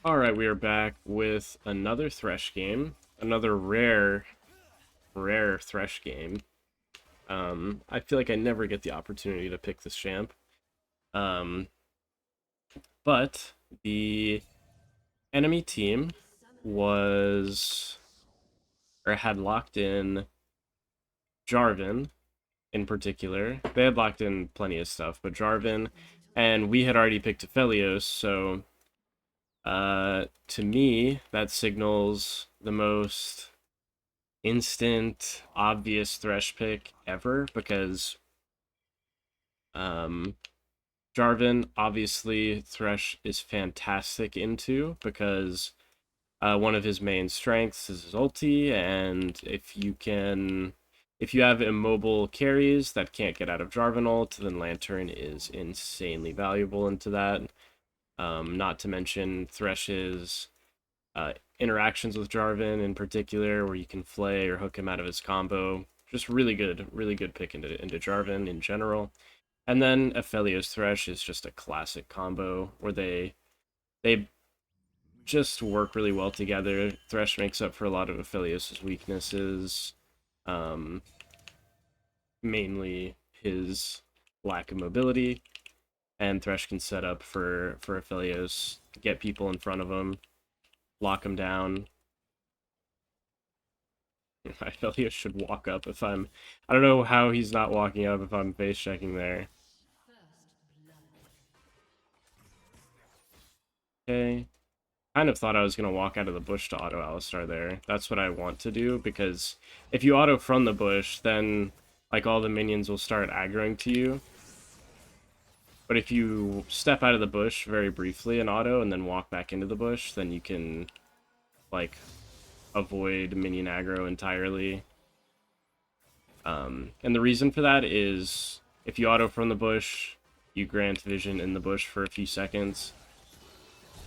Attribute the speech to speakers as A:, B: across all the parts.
A: Alright, we are back with another Thresh game. Another rare Thresh game. I feel like I never get the opportunity to pick this champ. Um, but the enemy team was, or had locked in Jarvan in particular. They had locked in plenty of stuff, but Jarvan, and we had already picked Aphelios, so to me, that signals the most instant, obvious Thresh pick ever because um, Jarvan, obviously, Thresh is fantastic into because one of his main strengths is his ulti, and if you have immobile carries that can't get out of Jarvan ult, then Lantern is insanely valuable into that. Not to mention Thresh's interactions with Jarvan in particular, where you can flay or hook him out of his combo. Just really good pick into Jarvan in general. And then Aphelios Thresh is just a classic combo where they just work really well together. Thresh makes up for a lot of Aphelios' weaknesses, um, mainly his lack of mobility. And Thresh can set up for Aphelios, get people in front of him, lock him down. Aphelios should walk up if I'm. I don't know how he's not walking up if I'm face checking there. Okay. Kind of thought I was going to walk out of the bush to auto Alistar there. That's what I want to do, because if you auto from the bush, then like all the minions will start aggroing to you. But if you step out of the bush very briefly and auto and then walk back into the bush, then you can like avoid minion aggro entirely. And the reason for that is if you auto from the bush, you grant vision in the bush for a few seconds.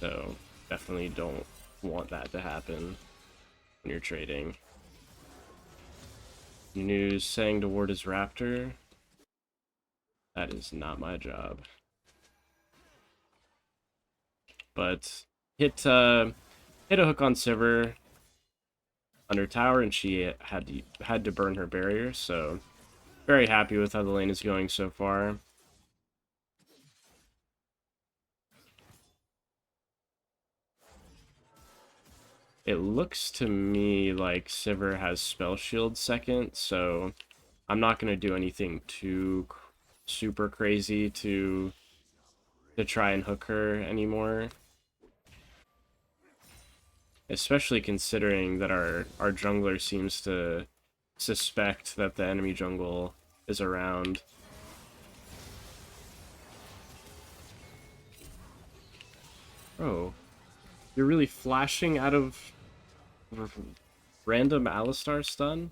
A: So definitely don't want that to happen when you're trading. News saying to ward his raptor. That is not my job. But hit hit a hook on Sivir under tower, and she had to burn her barrier. So very happy with how the lane is going so far. It looks to me like Sivir has spell shield second, so I'm not gonna do anything too super crazy to try and hook her anymore. Especially considering that our jungler seems to suspect that the enemy jungle is around. Oh, you're really flashing out of random Alistar stun?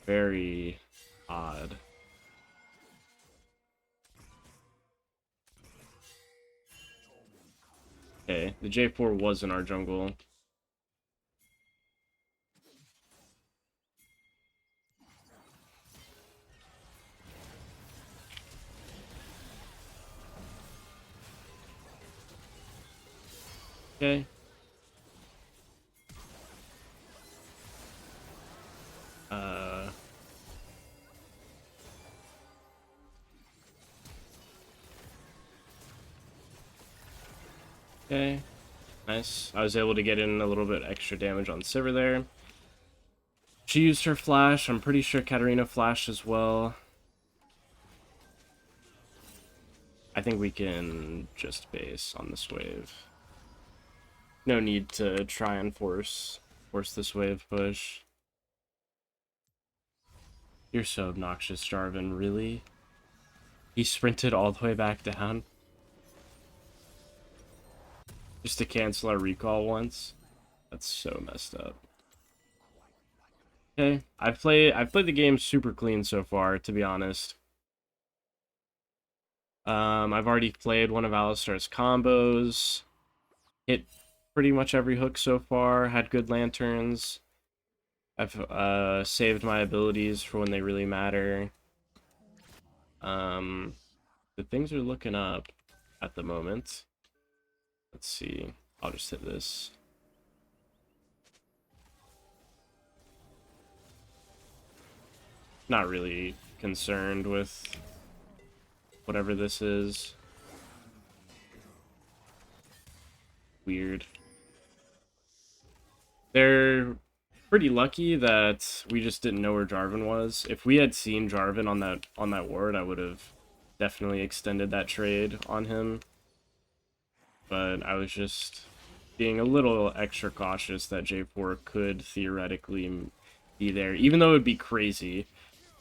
A: Very odd. Okay, the J4 was in our jungle. Okay. Uh, okay. Nice. I was able to get in a little bit extra damage on Sivir there. She used her flash. I'm pretty sure Katarina flashed as well. I think we can just base on this wave. No need to try and force this wave push. You're so obnoxious, Jarvan, really? He sprinted all the way back down just to cancel our recall once. That's so messed up. Okay, I've played the game super clean so far, to be honest. I've already played one of Alistar's combos, hit pretty much every hook so far, had good lanterns. I've saved my abilities for when they really matter. The things are looking up at the moment. Let's see. I'll just hit this. Not really concerned with whatever this is. Weird. They're pretty lucky that we just didn't know where Jarvan was. If we had seen Jarvan on that ward, I would have definitely extended that trade on him. But I was just being a little extra cautious that J4 could theoretically be there, even though it would be crazy,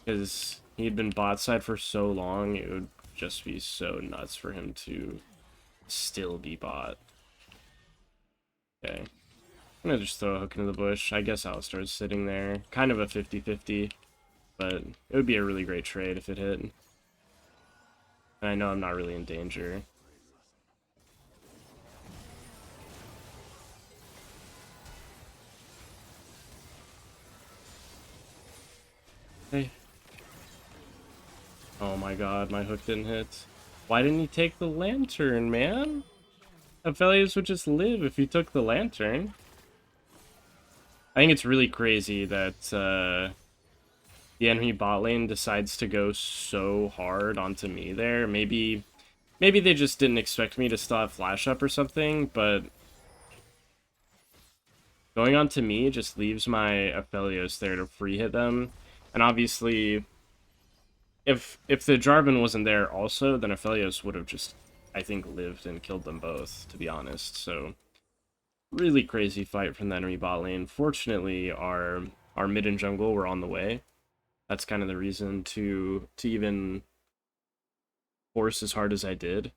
A: because he had been bot side for so long, it would just be so nuts for him to still be bot. Okay. I'm gonna just throw a hook into the bush. I guess Alistar's sitting there. Kind of a 50-50, but it would be a really great trade if it hit. And I know I'm not really in danger. Hey. Oh my god, my hook didn't hit. Why didn't he take the lantern, man? Aphelios would just live if he took the lantern. I think it's really crazy that the enemy bot lane decides to go so hard onto me there. Maybe they just didn't expect me to still have flash up or something, but going on to me just leaves my Aphelios there to free hit them. And obviously, if the Jarvan wasn't there also, then Aphelios would have just, I think, lived and killed them both, to be honest. So, really crazy fight from the enemy bot lane. Fortunately, our mid and jungle were on the way. That's kind of the reason to even force as hard as I did.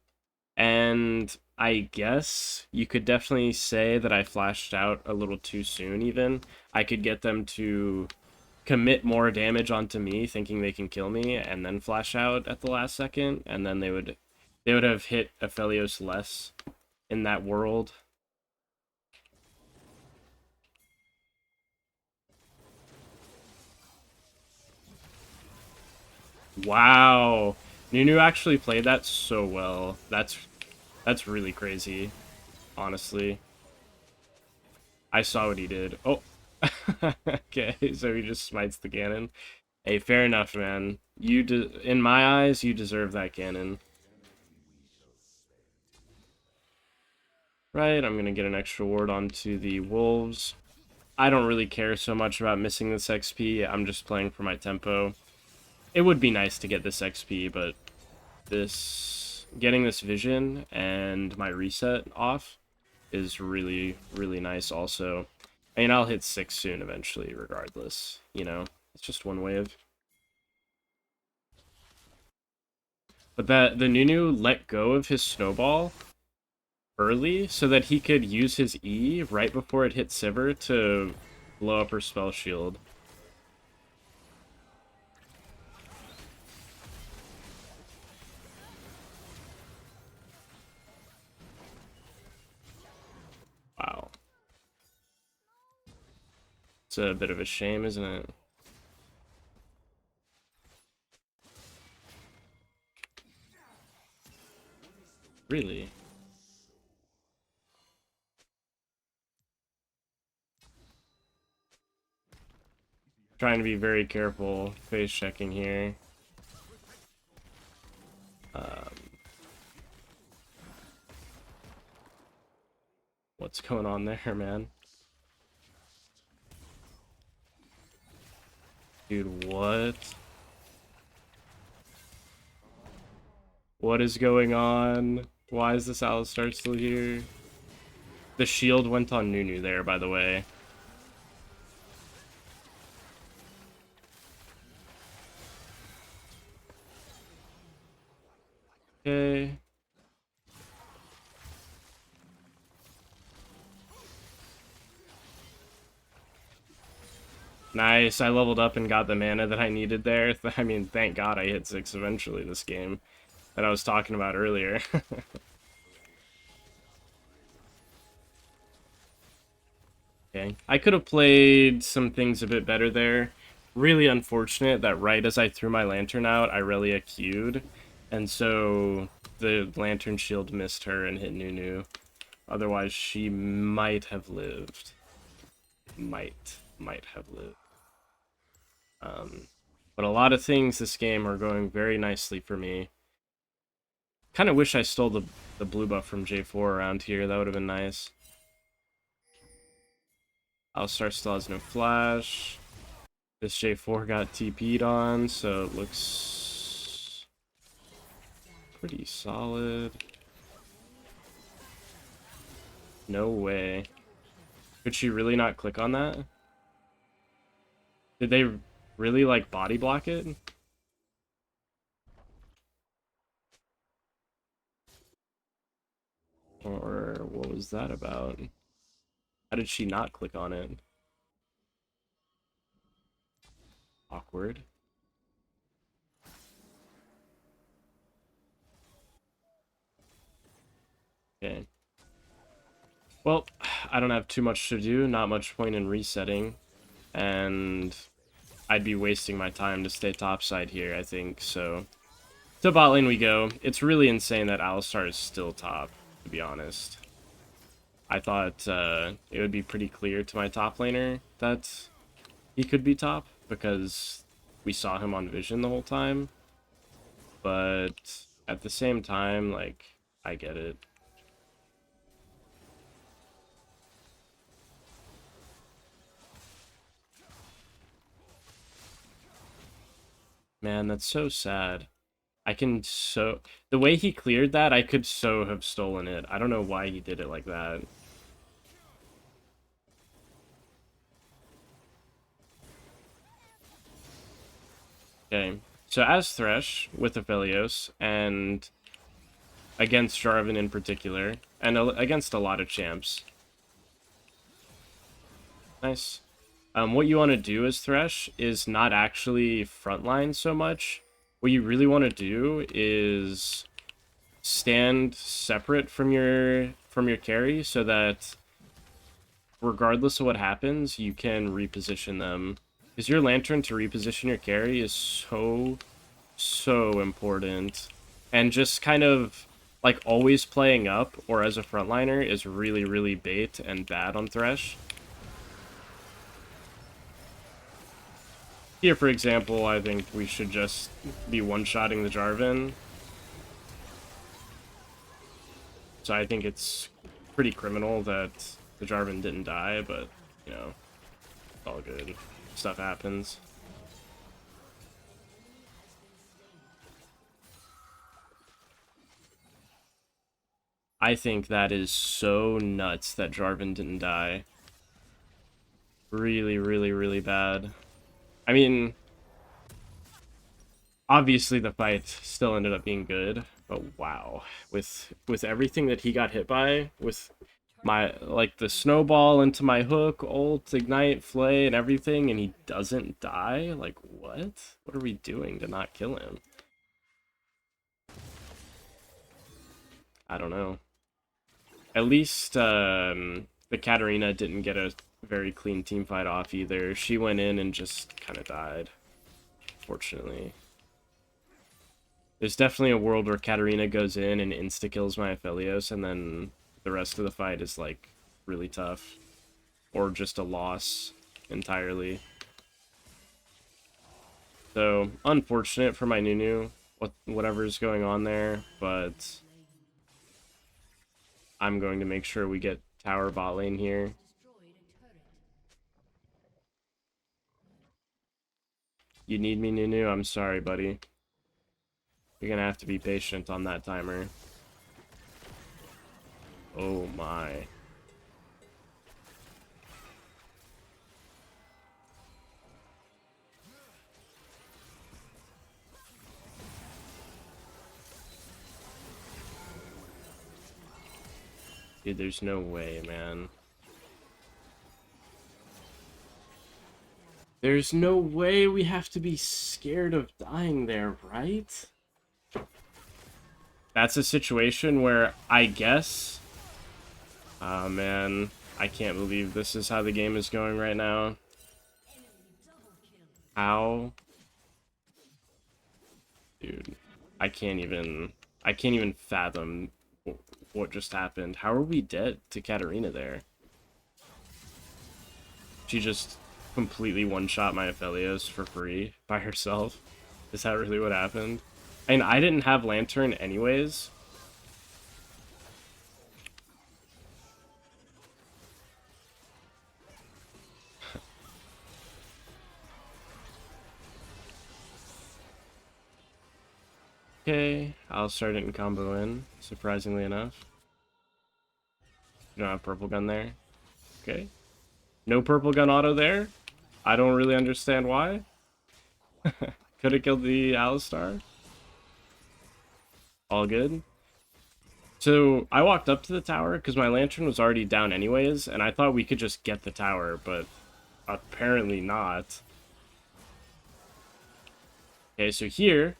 A: And I guess you could definitely say that I flashed out a little too soon even. I could get them to commit more damage onto me thinking they can kill me and then flash out at the last second, and then they would have hit Aphelios less in that world. Wow. Nunu actually played that so well. That's really crazy, honestly. I saw what he did. Oh. Okay, so he just smites the cannon. Hey, fair enough, man. In my eyes, you deserve that cannon. Right, I'm gonna get an extra ward onto the wolves. I don't really care so much about missing this XP. I'm just playing for my tempo. It would be nice to get this XP, but getting this vision and my reset off is really, really nice also. I mean, I'll hit 6 soon eventually, regardless. You know, it's just one wave. But the Nunu let go of his snowball early so that he could use his E right before it hit Sivir to blow up her spell shield. Wow. It's a bit of a shame, isn't it? Really? Trying to be very careful, face checking here. What's going on there, man? Dude, what? What is going on? Why is this Alistar still here? The shield went on Nunu there, by the way. Okay. Nice, I leveled up and got the mana that I needed there. I mean, thank God I hit 6 eventually this game that I was talking about earlier. Okay, I could have played some things a bit better there. really unfortunate that right as I threw my lantern out, Irelia Q'd, and so the lantern shield missed her and hit Nunu. Otherwise, she might have lived. Might have lived. But a lot of things this game are going very nicely for me. Kind of wish I stole the blue buff from J4 around here. That would have been nice. Alistar still has no flash. This J4 got TP'd on, so it looks pretty solid. No way. Could she really not click on that? Did they really, like, body block it? Or what was that about? How did she not click on it? Awkward. Okay. Well, I don't have too much to do, not much point in resetting, and I'd be wasting my time to stay topside here, I think, so... To bot lane we go. It's really insane that Alistar is still top, to be honest. I thought it would be pretty clear to my top laner that he could be top, because we saw him on Vision the whole time. But at the same time, like, I get it. Man, that's so sad. I can so... The way he cleared that, I could so have stolen it. I don't know why he did it like that. Okay, so as Thresh, with Aphelios, and against Jarvan in particular, and against a lot of champs. Nice. What you want to do as Thresh is not actually frontline so much. What you really want to do is stand separate from your carry so that regardless of what happens, you can reposition them. Because your lantern to reposition your carry is so important. And just kind of like always playing up or as a frontliner is really bait and bad on Thresh. Here, for example, I think we should just be one-shotting the Jarvan. So I think it's pretty criminal that the Jarvan didn't die, but, you know, it's all good. Stuff happens. I think that is so nuts that Jarvan didn't die. Really bad. I mean, obviously the fight still ended up being good, but wow. With everything that he got hit by, with my, like, the snowball into my hook, ult, ignite, flay, and everything, and he doesn't die? Like, what? What are we doing to not kill him? I don't know. At least, the Katarina didn't get a very clean team fight off either. She went in and just kind of died, fortunately. There's definitely a world where Katarina goes in and insta-kills my Aphelios, and then the rest of the fight is, like, really tough. Or just a loss entirely. So, unfortunate for my Nunu, whatever's going on there, but I'm going to make sure we get tower bot lane here. You need me, Nunu? I'm sorry, buddy. You're gonna have to be patient on that timer. Oh my. Dude, there's no way, man. There's no way we have to be scared of dying there, right? That's a situation where I guess... Oh, man. I can't believe this is how the game is going right now. How? Dude, I can't even fathom what just happened. How are we dead to Katarina there? She just completely one-shot my Aphelios for free by herself. Is that really what happened? And I didn't have Lantern anyways. Okay, I'll start it in combo in, surprisingly enough. You don't have purple gun there. Okay. No purple gun auto there. I don't really understand why. Could have killed the Alistar. All good. So I walked up to the tower because my Lantern was already down anyways, and I thought we could just get the tower, but apparently not. Okay, so here,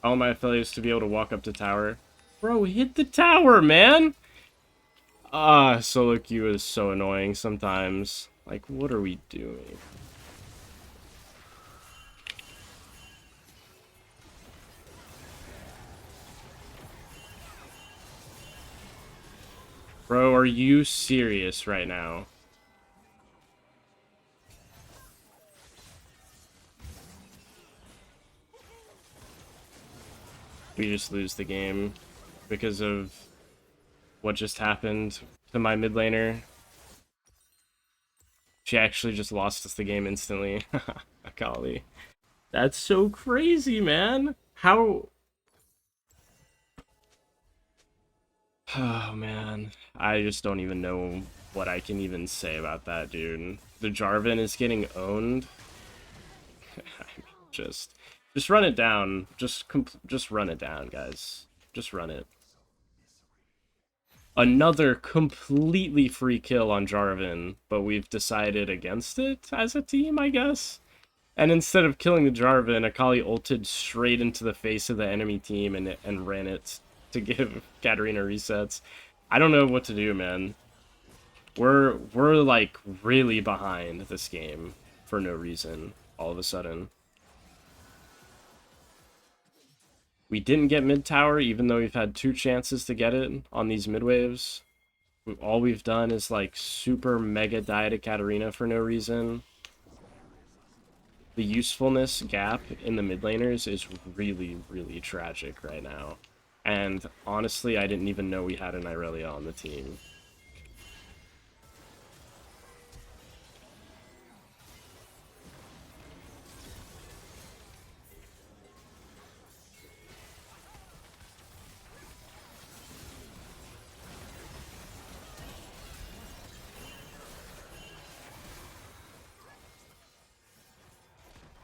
A: I want my affiliates to be able to walk up to tower. Bro, hit the tower, man! Solo queue is so annoying sometimes. Like, what are we doing? Bro, are you serious right now? We just lose the game because of what just happened to my mid laner. She actually just lost us the game instantly. Golly. That's so crazy, man. How... Oh, man. I just don't even know what I can even say about that, dude. The Jarvan is getting owned. just... Just run it down. Just run it down, guys. Just run it. Another completely free kill on Jarvan, but we've decided against it as a team, I guess. And instead of killing the Jarvan, Akali ulted straight into the face of the enemy team and ran it to give Katarina resets. I don't know what to do, man. We're like really behind this game for no reason all of a sudden. We didn't get mid tower even though we've had 2 chances to get it on these mid waves. All we've done is like super mega die to Katarina for no reason. The usefulness gap in the mid laners is really, really tragic right now. And honestly, I didn't even know we had an Irelia on the team.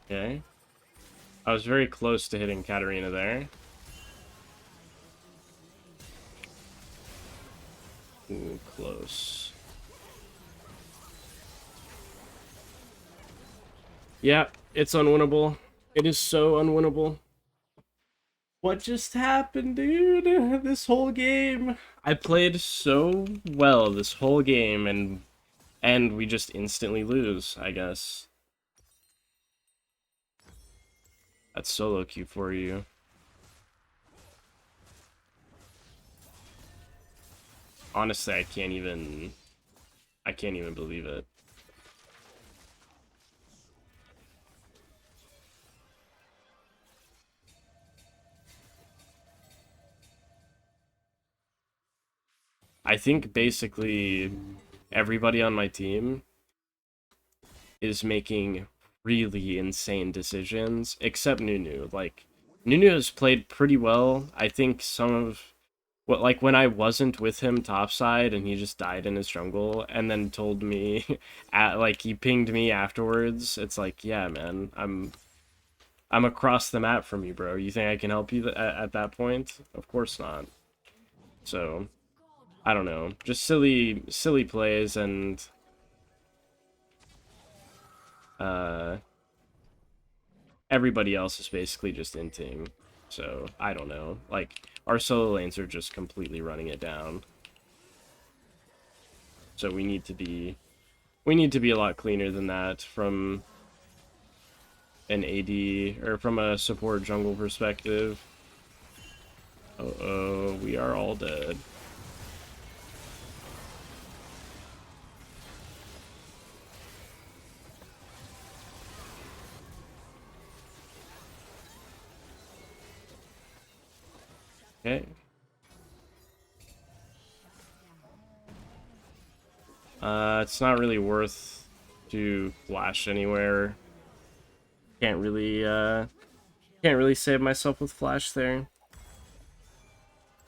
A: Okay. I was very close to hitting Katarina there. Ooh, close. Yeah, it's unwinnable. It is so unwinnable. What just happened, dude? This whole game. I played so well this whole game and we just instantly lose, I guess. That's solo queue for you. Honestly, I can't even believe it. I think basically everybody on my team is making really insane decisions, except Nunu. Like, Nunu has played pretty well. I think some of what, like, when I wasn't with him topside and he just died in his jungle and then told me, like, he pinged me afterwards, it's like, yeah, man, I'm across the map from you, bro. You think I can help you at that point? Of course not. So, I don't know. Just silly plays and uh everybody else is basically just inting. So, I don't know. Like, our solo lanes are just completely running it down. So we need to be a lot cleaner than that from an AD or from a support jungle perspective. Uh-oh, we are all dead. Okay. It's not really worth to flash anywhere. Can't really save myself with flash there.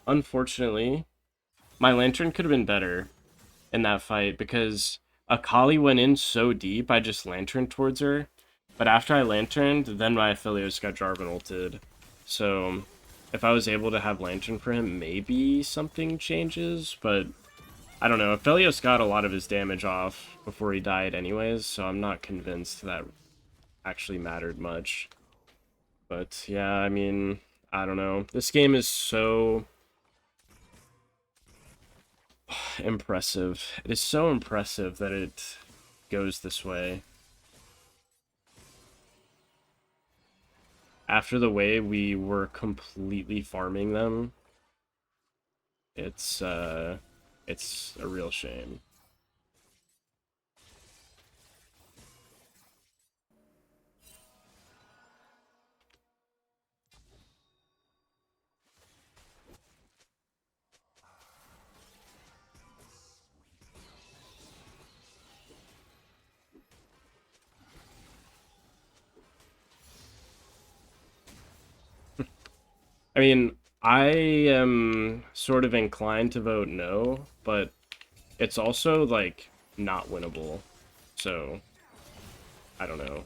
A: Unfortunately, my lantern could have been better in that fight because Akali went in so deep, I just lanterned towards her. But after I lanterned, then my Aphelios got Jarvan ulted. So if I was able to have lantern for him, maybe something changes, but I don't know. Aphelios got a lot of his damage off before he died anyways, so I'm not convinced that actually mattered much. But yeah, I mean, I don't know. This game is so impressive. It is so impressive that it goes this way. After the way we were completely farming them, it's a real shame. I mean, I am sort of inclined to vote no, but it's also like not winnable. So, I don't know.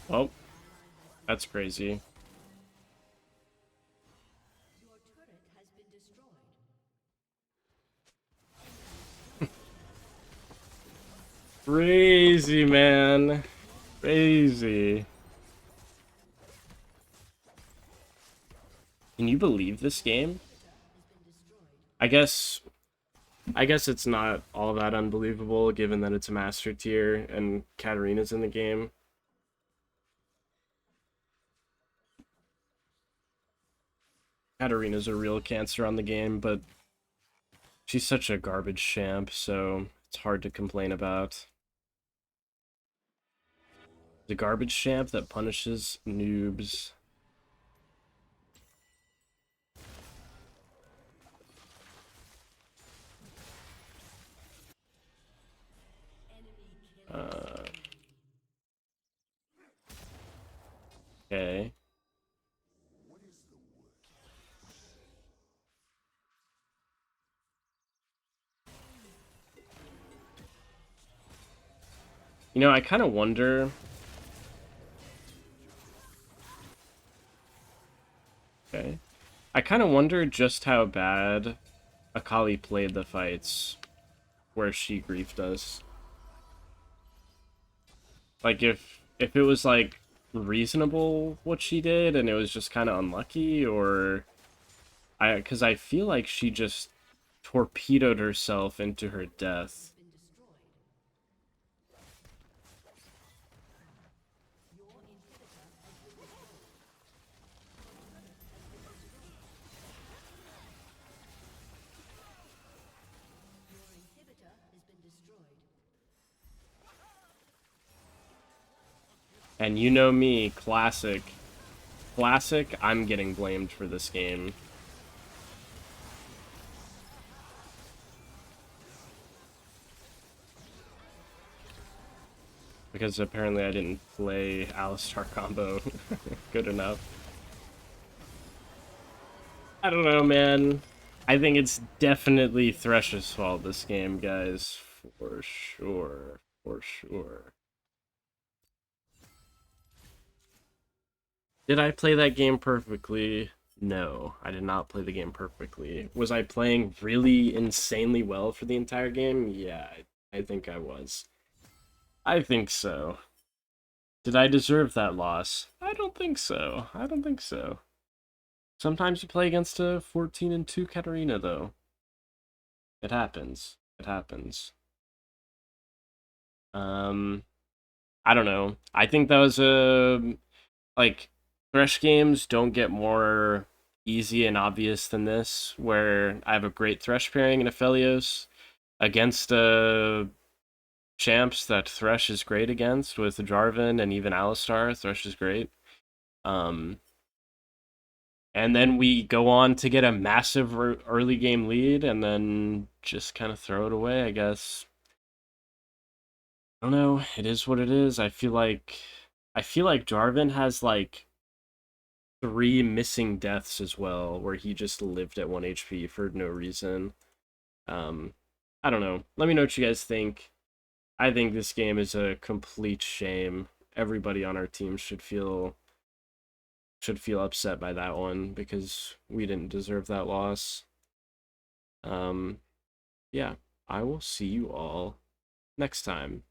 A: Well, that's crazy. Crazy, man. Crazy. Can you believe this game? I guess it's not all that unbelievable given that it's a master tier and Katarina's in the game. Katarina's a real cancer on the game, but she's such a garbage champ, so it's hard to complain about. The garbage champ that punishes noobs. Uh, okay. You know, I kind of wonder. Okay. I kind of wonder just how bad Akali played the fights where she griefed us. Like if it was like reasonable what she did and it was just kind of unlucky, or because I feel like she just torpedoed herself into her death. And you know me, classic. Classic, I'm getting blamed for this game. Because apparently I didn't play Alistar combo good enough. I don't know, man. I think it's definitely Thresh's fault this game, guys. For sure. For sure. Did I play that game perfectly? No, I did not play the game perfectly. Was I playing really insanely well for the entire game? Yeah, I think I was. I think so. Did I deserve that loss? I don't think so. I don't think so. Sometimes you play against a 14-2 Katarina, though. It happens. It happens. Um, I don't know. I think that was a like Thresh games don't get more easy and obvious than this, where I have a great Thresh pairing in Aphelios against champs that Thresh is great against with Jarvan and even Alistar. Thresh is great. Um, and then we go on to get a massive early game lead and then just kind of throw it away, I guess. I don't know. It is what it is. I feel like Jarvan has like three missing deaths as well, where he just lived at 1 HP for no reason. Um, I don't know. Let me know what you guys think. I think this game is a complete shame. Everybody on our team should feel upset by that one because we didn't deserve that loss. Um, yeah, I will see you all next time.